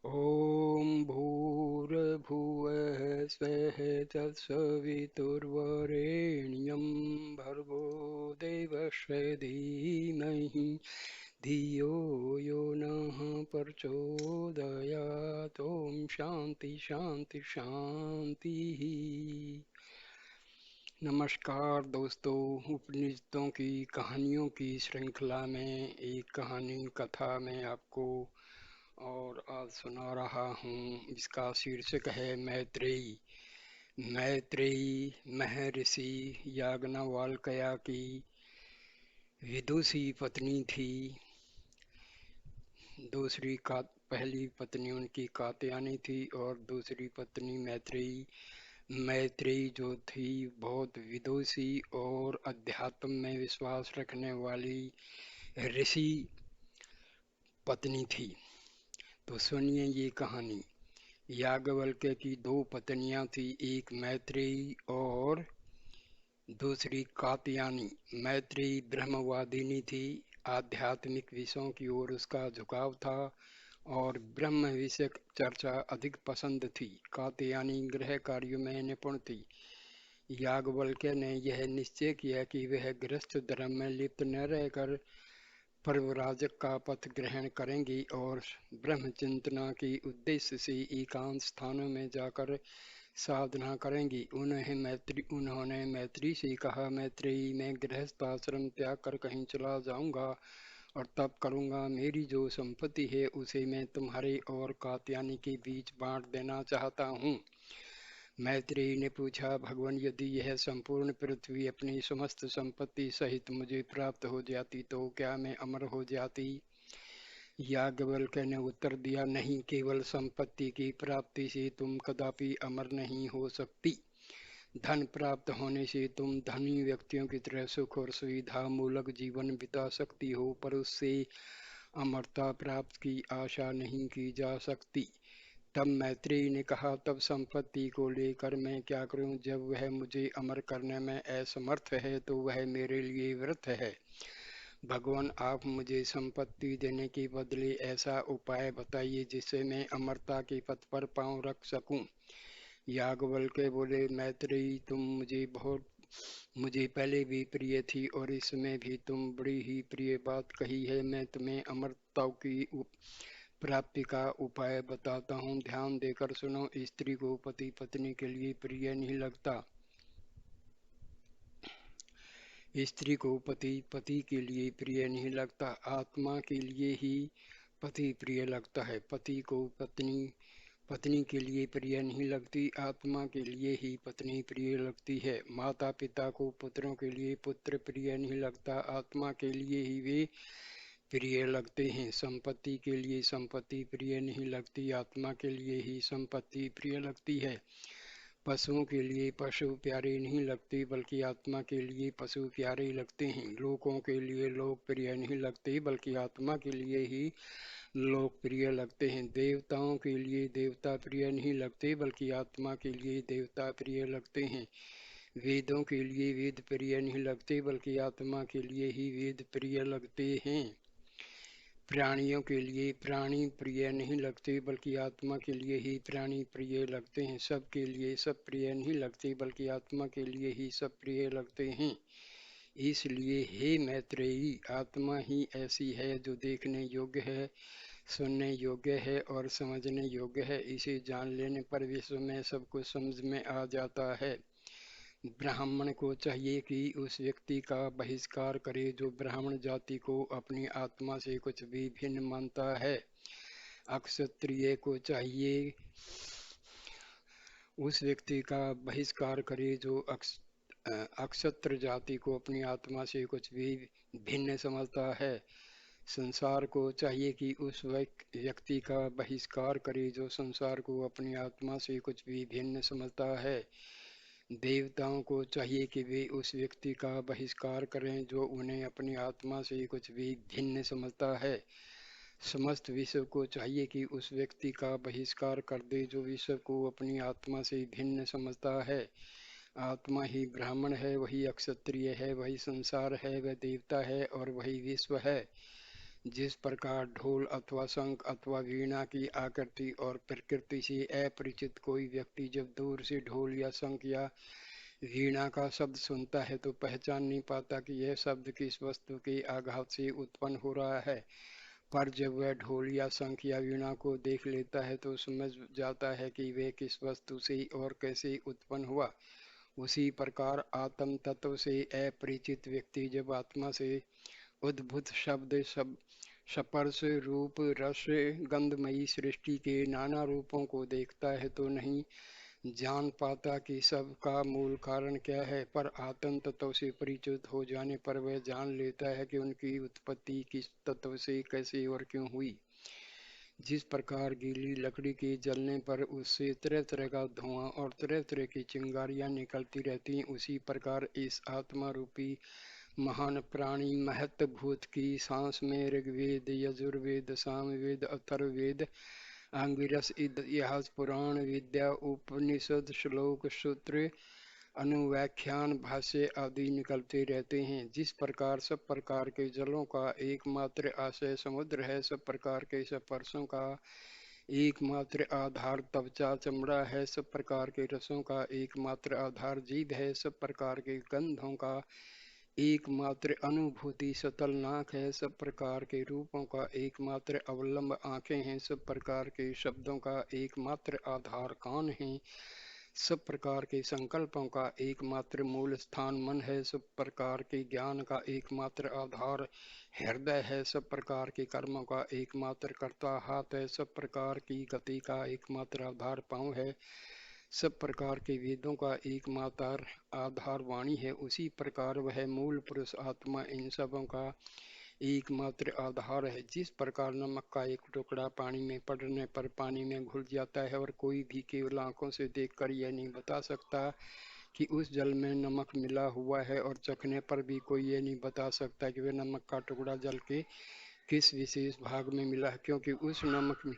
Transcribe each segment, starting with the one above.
ॐ भूर्भुवः स्वः तत्सवितुर्वरेण्यं भर्गो देवस्य धीमहि धियो यो नः प्रचोदयात्। ॐ शांति शांति शांति। नमस्कार दोस्तों, उपनिषदों की कहानियों की श्रृंखला में एक कहानी कथा में आपको और आज सुना रहा हूँ। इसका शीर्षक है मैत्रेयी। मैत्रेयी महर्षि याज्ञवल्क्य की विदुषी पत्नी थी। पहली पत्नी उनकी कात्यायनी थी और दूसरी पत्नी मैत्रेयी। मैत्रेयी जो थी बहुत विदुषी और अध्यात्म में विश्वास रखने वाली ऋषि पत्नी थी। तो सुनिए ये कहानी। याज्ञवल्क्य की दो पत्नियां थी, एक मैत्रेयी और दूसरी कात्यायनी। मैत्रेयी ब्रह्मवादिनी थी, आध्यात्मिक विषयों की ओर उसका झुकाव था और ब्रह्म विषयक चर्चा अधिक पसंद थी। कात्यायनी गृह कार्यों में निपुण थी। याज्ञवल्क्य ने यह निश्चय किया कि वह गृहस्थ धर्म में लिप्त न रहकर परिव्राजक का पथ ग्रहण करेंगी और ब्रह्म चिंतना के उद्देश्य से एकांत स्थानों में जाकर साधना करेंगी। उन्होंने मैत्री से कहा, मैत्रेयी मैं गृहस्थ आश्रम त्याग कर कहीं चला जाऊंगा और तप करूंगा। मेरी जो संपत्ति है उसे मैं तुम्हारे और कात्यायनी के बीच बांट देना चाहता हूँ। मैत्रेयी ने पूछा, भगवान यदि यह संपूर्ण पृथ्वी अपनी समस्त संपत्ति सहित मुझे प्राप्त हो जाती तो क्या मैं अमर हो जाती? याज्ञवल्क्य ने उत्तर दिया, नहीं, केवल संपत्ति की प्राप्ति से तुम कदापि अमर नहीं हो सकती। धन प्राप्त होने से तुम धनी व्यक्तियों की तरह सुख और सुविधा मूलक जीवन बिता सकती हो, पर उससे अमरता प्राप्त की आशा नहीं की जा सकती। तब मैत्रेयी ने कहा, तब संपत्ति को लेकर मैं क्या करूं? जब वह मुझे अमर करने में असमर्थ है तो वह मेरे लिए व्यर्थ है। भगवान आप मुझे संपत्ति देने के बदले ऐसा उपाय बताइए जिससे मैं अमरता के पथ पर पांव रख सकूं। याज्ञवल्क्य बोले, मैत्रेयी तुम मुझे पहले भी प्रिय थी और इसमें भी तुम बड़ी ही प्रिय बात कही है। मैं तुम्हें अमरता की प्राप्ति का उपाय बताता हूँ, ध्यान देकर सुनो। स्त्री को पति पत्नी के लिए प्रिय नहीं लगता, स्त्री को पति पति के लिए प्रिय नहीं लगता, आत्मा के लिए ही पति प्रिय लगता है। पति को पत्नी पत्नी के लिए प्रिय नहीं लगती, आत्मा के लिए ही पत्नी प्रिय लगती है। माता पिता को पुत्रों के लिए पुत्र प्रिय नहीं लगता, आत्मा के लिए ही वे प्रिय लगते हैं। संपत्ति के लिए संपत्ति प्रिय नहीं लगती, आत्मा के लिए ही संपत्ति प्रिय लगती है। पशुओं के लिए पशु प्यारे नहीं लगते बल्कि आत्मा के लिए पशु प्यारे लगते हैं। लोगों के लिए लोग प्रिय नहीं लगते बल्कि आत्मा के लिए ही लोग प्रिय लगते हैं। देवताओं के लिए देवता प्रिय नहीं लगते बल्कि आत्मा के लिए देवता प्रिय लगते हैं। वेदों के लिए वेद प्रिय नहीं लगते बल्कि आत्मा के लिए ही वेद प्रिय लगते हैं। प्राणियों के लिए प्राणी प्रिय नहीं लगते बल्कि आत्मा के लिए ही प्राणी प्रिय लगते हैं। सब के लिए सब प्रिय नहीं लगते बल्कि आत्मा के लिए ही सब प्रिय लगते हैं। इसलिए हे मैत्रेयी, आत्मा ही ऐसी है जो देखने योग्य है, सुनने योग्य है और समझने योग्य है। इसे जान लेने पर विश्व में सब कुछ समझ में आ जाता है। ब्राह्मण को चाहिए कि उस व्यक्ति का बहिष्कार करे जो ब्राह्मण जाति को अपनी आत्मा से कुछ भी भिन्न मानता है। अक्षत्रिय को चाहिए उस व्यक्ति का बहिष्कार करे जो अक्षत्र जाति को अपनी आत्मा से कुछ भी भिन्न समझता है। संसार को चाहिए कि उस व्यक्ति का बहिष्कार करे जो संसार को अपनी आत्मा से कुछ भी भिन्न समझता है। देवताओं को चाहिए कि वे उस व्यक्ति का बहिष्कार करें जो उन्हें अपनी आत्मा से कुछ भी भिन्न समझता है। समस्त विश्व को चाहिए कि उस व्यक्ति का बहिष्कार कर दे जो विश्व को अपनी आत्मा से भिन्न समझता है। आत्मा ही ब्राह्मण है, वही अक्षत्रिय है, वही संसार है, वह देवता है और वही विश्व है। जिस प्रकार ढोल अथवा शंख अथवा वीणा की आकृति और प्रकृति से अपरिचित कोई व्यक्ति जब दूर से ढोल या शंख या वीणा का शब्द सुनता है तो पहचान नहीं पाता कि यह शब्द किस वस्तु के आघात से उत्पन्न हो रहा है, पर जब वह ढोल या शंख या वीणा को देख लेता है तो समझ जाता है कि वे किस वस्तु से और कैसे उत्पन्न हुआ। उसी प्रकार आत्म तत्व से अपरिचित व्यक्ति जब आत्मा से उद्भूत शब्द सब स्पर्श रूप रस गंधमयी सृष्टि के नाना रूपों को देखता है तो नहीं जान पाता कि सब का मूल कारण क्या है, पर आत्म तत्व से परिचित हो जाने पर वह जान लेता है कि उनकी उत्पत्ति किस तत्व से कैसे और क्यों हुई। जिस प्रकार गीली लकड़ी के जलने पर उससे तरह तरह का धुआं और तरह तरह की चिंगारियां निकलती रहती हैं, उसी प्रकार इस आत्मा रूपी महान प्राणी महत्भूत की सांस में ऋग्वेद यजुर्वेद सामवेद अथर्ववेद आंगिरस इतिहास पुराण विद्या उपनिषद श्लोक सूत्र अनुव्याख्यान भाष्य आदि निकलते रहते हैं। जिस प्रकार सब प्रकार के जलों का एकमात्र आशय समुद्र है, सब प्रकार के स्पर्शों का एकमात्र आधार त्वचा चमड़ा है, सब प्रकार के रसों का एकमात्र आधार जीभ है, सब प्रकार के गंधों का एकमात्र अनुभूति सतल नाक है, सब प्रकार के रूपों का एकमात्र अवलंब आंखें हैं, सब प्रकार के शब्दों का एकमात्र आधार कान है, सब प्रकार के संकल्पों का एकमात्र मूल स्थान मन है, सब प्रकार के ज्ञान का एकमात्र आधार हृदय है, सब प्रकार के कर्मों का एकमात्र कर्ता हाथ है, सब प्रकार की गति का एकमात्र आधार पांव है, सब प्रकार के वेदों का एकमात्र आधार वाणी है। उसी प्रकार वह मूल पुरुष आत्मा इन सबों का एकमात्र आधार है। जिस प्रकार नमक का एक टुकड़ा पानी में पड़ने पर पानी में घुल जाता है और कोई भी केवल आंखों से देखकर यह नहीं बता सकता कि उस जल में नमक मिला हुआ है, और चखने पर भी कोई ये नहीं बता सकता कि वह नमक का टुकड़ा जल के किस विशेष भाग में मिला है, क्योंकि उस नमक में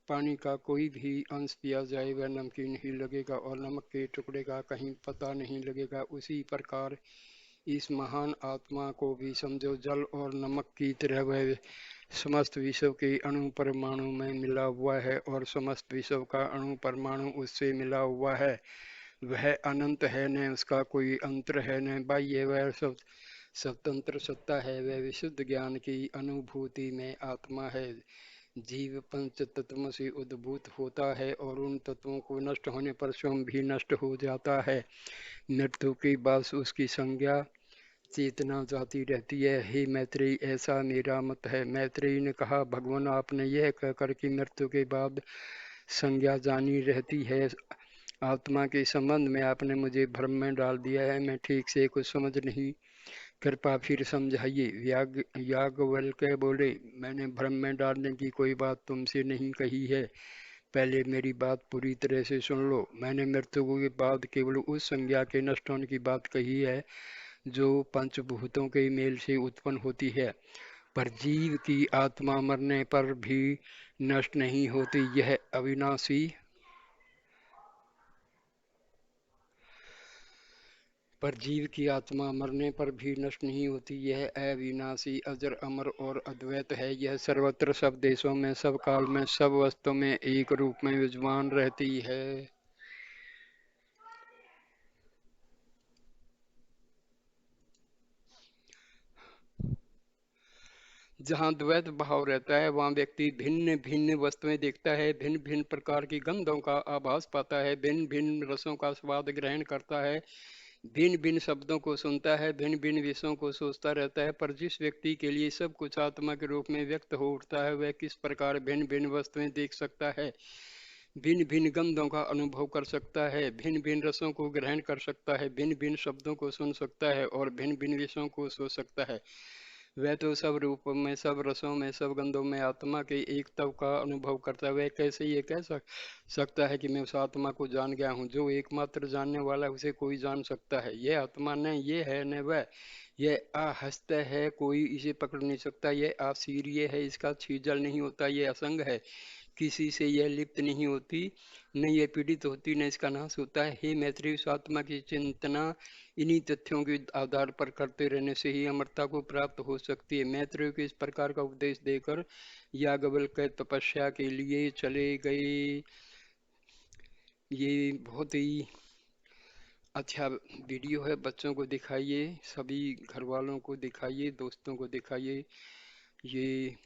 पानी का कोई भी अंश पिया जाए वह नमकीन ही लगेगा और नमक के टुकड़े का कहीं पता नहीं लगेगा। उसी प्रकार इस महान आत्मा को भी समझो, जल और नमक की तरह वह समस्त विश्व के अणु परमाणु में मिला हुआ है और समस्त विश्व का अणु परमाणु उससे मिला हुआ है। वह अनंत है, न उसका कोई अंतर है, न बाह्य, वह सब स्वतंत्र सत्ता है, वह विशुद्ध ज्ञान की अनुभूति में आत्मा है। जीव पंच तत्वों से उद्भूत होता है और उन तत्वों को नष्ट होने पर स्वयं भी नष्ट हो जाता है। मृत्यु के बाद उसकी संज्ञा चेतना जाती रहती है। हे मैत्रेयी, ऐसा मेरा मत है। मैत्रेयी ने कहा, भगवान, आपने यह कहकर कि मृत्यु के बाद संज्ञा जानी रहती है, आत्मा के संबंध में आपने मुझे भ्रम में डाल दिया है। मैं ठीक से कुछ समझ नहीं, कृपा फिर समझाइए। याज्ञवल्क्य बोले, मैंने भ्रम में डालने की कोई बात तुमसे नहीं कही है, पहले मेरी बात पूरी तरह से सुन लो। मैंने मृत्यु के बाद केवल उस संज्ञा के नष्ट होने की बात कही है जो पंचभूतों के मेल से उत्पन्न होती है, पर जीव की आत्मा मरने पर भी नष्ट नहीं होती। यह अविनाशी पर जीव की आत्मा मरने पर भी नष्ट नहीं होती। यह अविनाशी, अजर, अमर और अद्वैत है। यह सर्वत्र, सब देशों में, सब काल में, सब वस्तु में एक रूप में विद्यमान रहती है। जहाँ द्वैत भाव रहता है वहाँ व्यक्ति भिन्न भिन्न वस्तुएं देखता है, भिन्न भिन्न प्रकार की गंधों का आभास पाता है, भिन्न भिन्न रसों का स्वाद ग्रहण करता है, भिन्न भिन्न शब्दों को सुनता है, भिन्न भिन्न विषयों को सोचता रहता है। पर जिस व्यक्ति के लिए सब कुछ आत्मा के रूप में व्यक्त हो उठता है, वह किस प्रकार भिन्न भिन्न वस्तुएं देख सकता है, भिन्न भिन्न गंधों का अनुभव कर सकता है, भिन्न भिन्न रसों को ग्रहण कर सकता है, भिन्न भिन्न शब्दों को सुन सकता है और भिन्न भिन्न विषयों को सोच सकता है। वह तो सब रूपों में, सब रसों में, सब गंधों में आत्मा के एक तत्व का अनुभव करता है। वह कैसे ये कह सकता है कि मैं उस आत्मा को जान गया हूँ? जो एकमात्र जानने वाला है उसे कोई जान सकता है। यह आत्मा न ये है न वह, यह आहस्त है, कोई इसे पकड़ नहीं सकता। यह अशीर्य है, इसका छीजल नहीं होता। यह असंग है, किसी से यह लिप्त नहीं होती, न यह पीड़ित होती, न इसका नाश होता है। हे मैत्रेय, इस आत्मा की चिंतना इन्हीं तथ्यों के आधार पर करते रहने से ही अमरता को प्राप्त हो सकती है। मैत्रेय को इस प्रकार का उपदेश देकर याज्ञवल्क्य तपस्या के लिए चले गए। ये बहुत ही अच्छा वीडियो है। बच्चों को दिखाइए, सभी घर वालों को दिखाइए, दोस्तों को दिखाइए। ये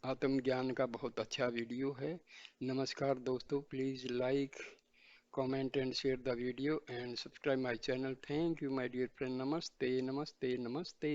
आत्मज्ञान का बहुत अच्छा वीडियो है। नमस्कार दोस्तों, please like, comment and share the video and subscribe my channel. Thank you my dear friend. Namaste, namaste, namaste.